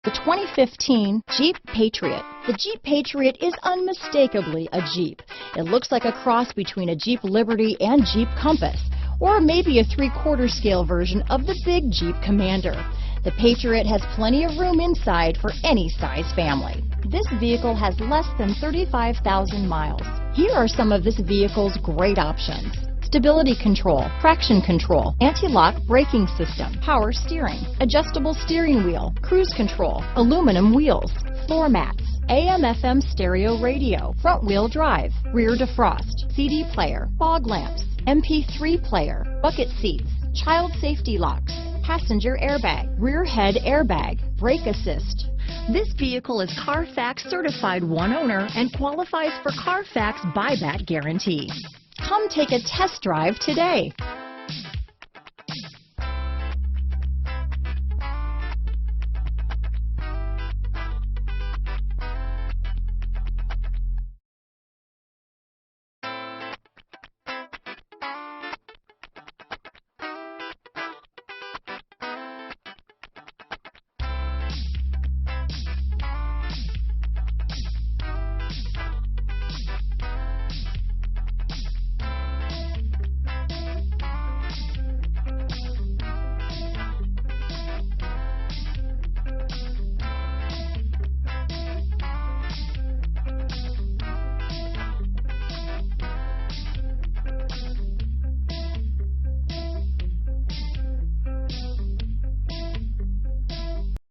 The 2015 Jeep Patriot. The Jeep Patriot is unmistakably a Jeep. It looks like a cross between a Jeep Liberty and Jeep Compass, or maybe a 3/4 scale version of the big Jeep Commander. The Patriot has plenty of room inside for any size family. This vehicle has less than 35,000 miles. Here are some of this vehicle's great options: stability control, traction control, anti-lock braking system, power steering, adjustable steering wheel, cruise control, aluminum wheels, floor mats, AM/FM stereo radio, front wheel drive, rear defrost, CD player, fog lamps, MP3 player, bucket seats, child safety locks, passenger airbag, rear head airbag, brake assist. This vehicle is CARFAX certified one owner and qualifies for CARFAX buyback guarantee. Come take a test drive today.